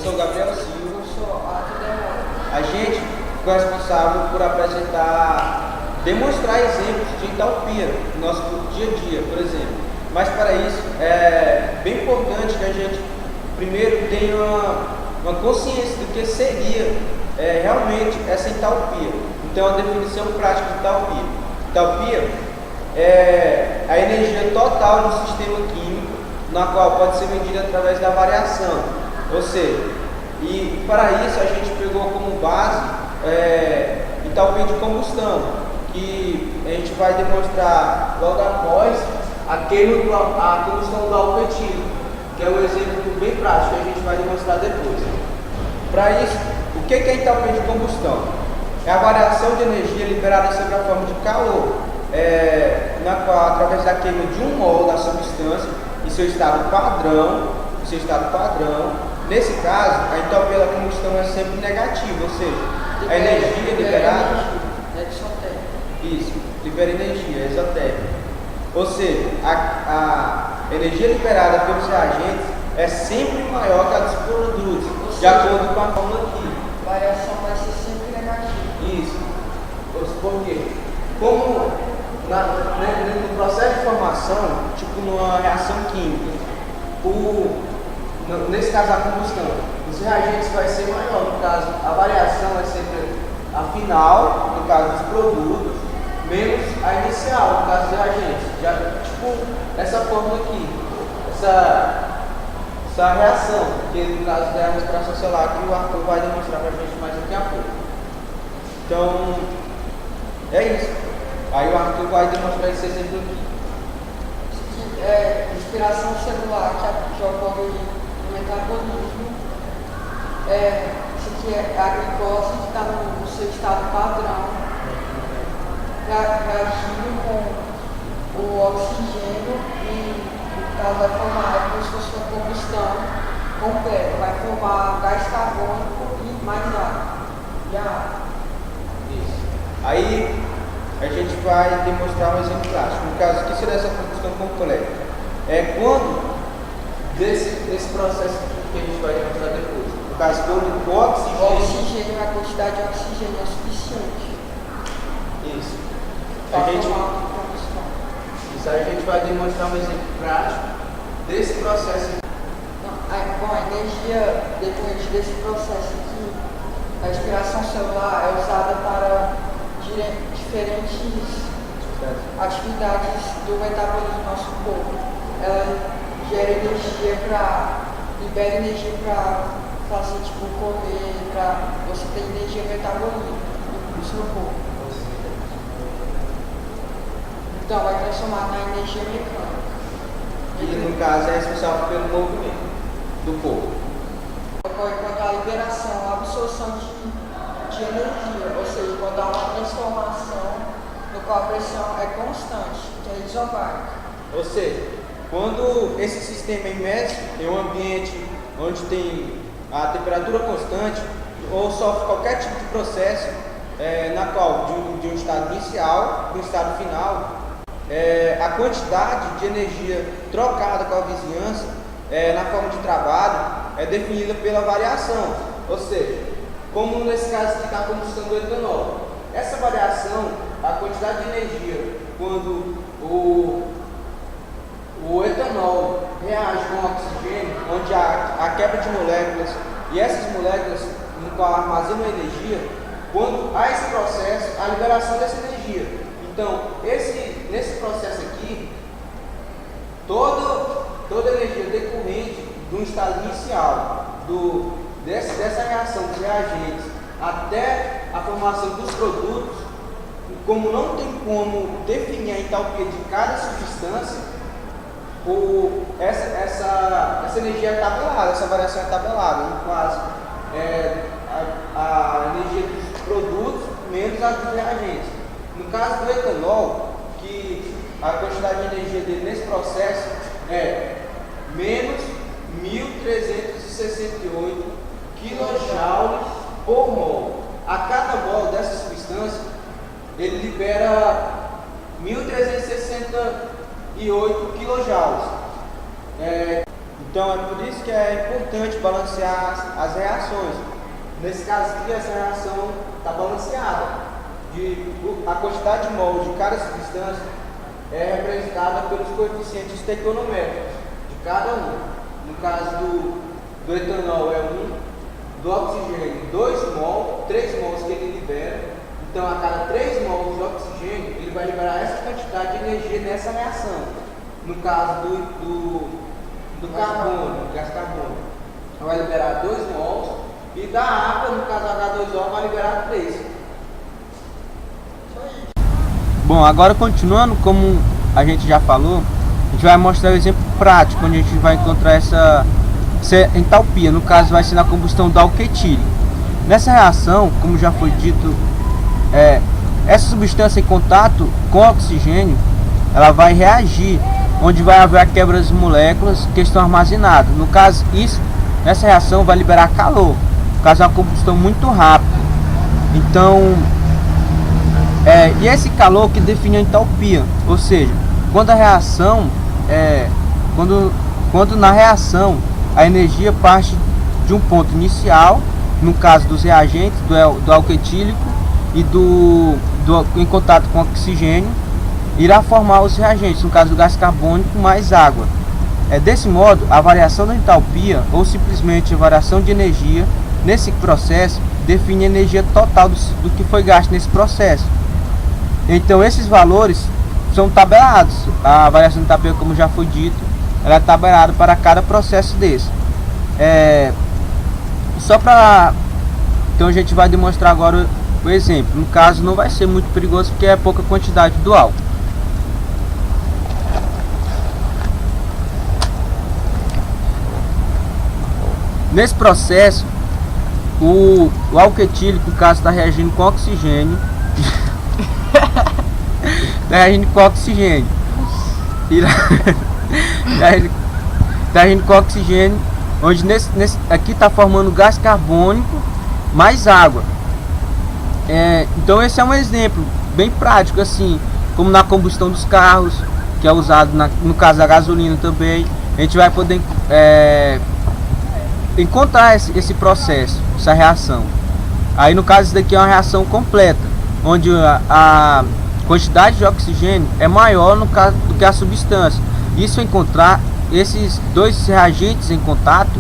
sou Gabriel Silva. Eu sou Arthur Demora. A gente ficou responsável por demonstrar exemplos de entalpia no nosso dia a dia, por exemplo. Mas para isso é bem importante que a gente primeiro tenha uma consciência do que seria realmente essa entalpia. Então, a definição prática de entalpia. Entalpia é a energia total do sistema químico, na qual pode ser medida através da variação. Ou seja, e para isso a gente pegou como base entalpia de combustão, que a gente vai demonstrar logo após a combustão do álcool etílico, que é um exemplo bem prático que a gente vai demonstrar depois. Para isso, o que é entalpia de combustão? É a variação de energia liberada sob a forma de calor, na qual, através da queima de um mol da substância em seu estado padrão, nesse caso, a entalpia da combustão é sempre negativa, ou seja, a energia liberada... Isso, libera energia, é exotérmica. Ou seja, a energia liberada pelos reagentes é sempre maior que a dos produtos, de acordo com a fórmula aqui. A variação vai ser sempre negativa. Isso. Por quê? Como no processo de formação, tipo numa reação química, nesse caso a combustão, os reagentes vai ser maior, no caso a variação vai ser a final, no caso dos produtos, menos a inicial, no caso dos reagentes. Já, tipo essa fórmula aqui, essa reação, que no caso da respiração celular, que o Arthur vai demonstrar para a gente mais daqui a pouco. Então, é isso. Aí o Arthur vai demonstrar esse exemplo aqui. Respiração celular que ocorre no metabolismo. Isso aqui é a glicose que está no seu estado padrão, reagindo com o oxigênio e ela vai formar como se fosse uma combustão completa, vai formar gás carbônico e mais água. Isso. Aí a gente vai demonstrar um exemplo prático. No caso, o que seria essa combustão completa? É quando desse processo que a gente vai demonstrar depois. No caso, quando o oxigênio, a quantidade de oxigênio é suficiente. Isso. Isso aí a gente vai demonstrar um exemplo prático desse processo. Bom, a energia decorrente desse processo aqui, a respiração celular é usada para diferentes atividades do metabolismo do nosso corpo. Ela gera energia libera energia para fazer tipo comer, para você ter energia metabolismo no seu corpo. Então vai transformar na energia mecânica. E no caso é responsável pelo movimento do corpo. Ocorre quando há liberação, a absorção de energia, ou seja, quando há uma transformação no qual a pressão é constante, que é isobárica. Ou seja, quando esse sistema é imerso em um ambiente onde tem a temperatura constante ou sofre qualquer tipo de processo, na qual de um estado inicial para um estado final, a quantidade de energia trocada com a vizinhança na forma de trabalho é definida pela variação, ou seja, como nesse caso que está a combustão do etanol. Essa variação, a quantidade de energia, quando o etanol reage com o oxigênio, onde há quebra de moléculas, e essas moléculas no qual armazenam energia, quando há esse processo, a liberação dessa energia. Então, nesse processo aqui, toda energia decorrente do estado inicial, dessa reação dos reagentes até a formação dos produtos, como não tem como definir a entalpia de cada substância, essa energia é tabelada, essa variação é tabelada, no caso, a energia dos produtos menos a dos reagentes. No caso do etanol, que a quantidade de energia dele nesse processo é menos 1.368 kJ por mol. A cada mol dessa substância, ele libera 1.368 kJ. Então é por isso que é importante balancear as reações. Nesse caso aqui, essa reação está balanceada. A quantidade de mol de cada substância é representada pelos coeficientes estequionométricos de cada um. No caso do etanol é 1, do oxigênio 2 mol, 3 mols que ele libera. Então a cada 3 mols de oxigênio ele vai liberar essa quantidade de energia nessa reação. No caso do carbono, gás carbônico, vai liberar 2 mols e da água, no caso H2O, vai liberar 3. Bom, agora continuando, como a gente já falou, a gente vai mostrar o exemplo prático, onde a gente vai encontrar essa entalpia. No caso, vai ser na combustão do álcool etílico. Nessa reação, como já foi dito, essa substância em contato com o oxigênio, ela vai reagir, onde vai haver a quebra das moléculas que estão armazenadas. No caso, nessa reação vai liberar calor, no caso é uma combustão muito rápida. Então, e esse calor que define a entalpia, ou seja, quando a reação, quando na reação a energia parte de um ponto inicial, no caso dos reagentes, do álcool etílico e em contato com oxigênio, irá formar os reagentes, no caso do gás carbônico mais água. Desse modo, a variação da entalpia, ou simplesmente a variação de energia, nesse processo, define a energia total do que foi gasto nesse processo. Então esses valores são tabelados. A variação de entalpia, como já foi dito, ela é tabelada para cada processo desse. Então a gente vai demonstrar agora o exemplo. No caso não vai ser muito perigoso porque é pouca quantidade do álcool. Nesse processo, o álcool etílico, no caso, está reagindo com oxigênio. Está reagindo com oxigênio. Está reagindo com oxigênio, onde aqui está formando gás carbônico mais água. Então esse é um exemplo bem prático, assim, como na combustão dos carros, que é usado no caso da gasolina também. A gente vai poder encontrar esse processo, essa reação. Aí no caso, isso daqui é uma reação completa, onde a quantidade de oxigênio é maior no caso do que a substância. Isso encontrar esses dois reagentes em contato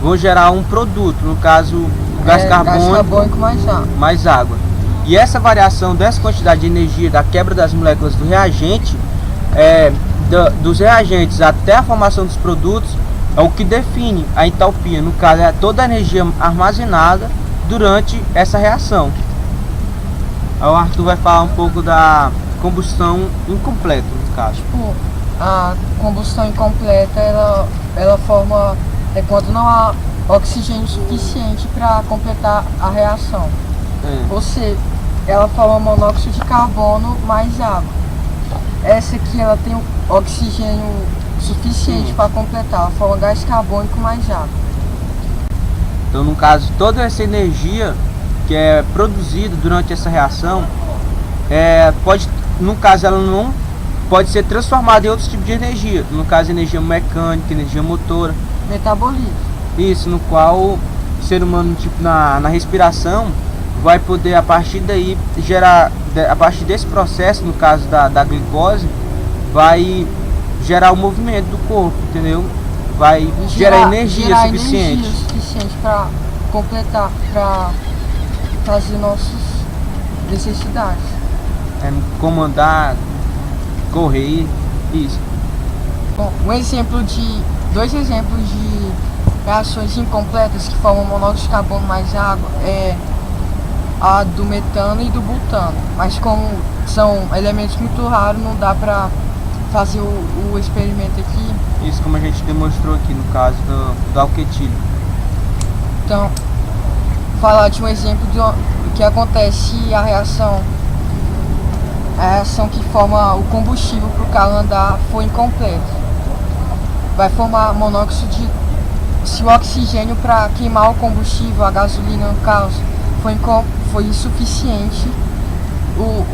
vão gerar um produto, no caso o gás carbônico mais água. E essa variação dessa quantidade de energia da quebra das moléculas do reagente, dos reagentes até a formação dos produtos, é o que define a entalpia. No caso, é toda a energia armazenada durante essa reação. Aí o Arthur vai falar um pouco da combustão incompleta, no caso. A combustão incompleta, ela forma quando não há oxigênio suficiente para completar a reação. Ou seja, ela forma monóxido de carbono mais água. Essa aqui ela tem oxigênio suficiente para completar, ela forma gás carbônico mais água. Então, no caso, toda essa energia que é produzida durante essa reação no caso, ela não pode ser transformada em outros tipos de energia. No caso, energia mecânica, energia motora, metabolismo. Isso, no qual o ser humano, tipo, na respiração, vai poder, a partir daí, gerar, a partir desse processo, no caso da glicose, vai gerar o movimento do corpo, entendeu? Vai gerar energia suficiente para completar, para fazer nossas necessidades. Comandar, correr, isso. Bom, dois exemplos de reações incompletas que formam monóxido de carbono mais água é a do metano e do butano. Mas como são elementos muito raros, não dá para fazer o experimento aqui. Isso, como a gente demonstrou aqui no caso do álcool etílico. Então, falar de um exemplo do que acontece a reação que forma o combustível para o carro andar for incompleta. Vai formar monóxido de... Se o oxigênio para queimar o combustível, a gasolina no caso, foi insuficiente,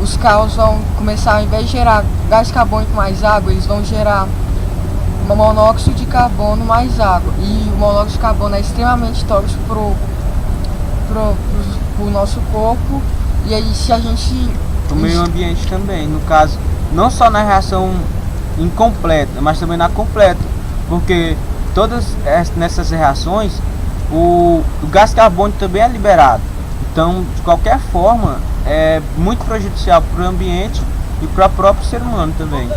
os carros vão começar, ao invés de gerar gás carbônico mais água, eles vão gerar monóxido de carbono mais água. E o monóxido de carbono é extremamente tóxico pro nosso corpo. E aí se a gente... O meio ambiente também, no caso, não só na reação incompleta, mas também na completa. Porque todas nessas reações, o gás carbônico também é liberado. Então, de qualquer forma, é muito prejudicial para o ambiente e para o próprio ser humano também.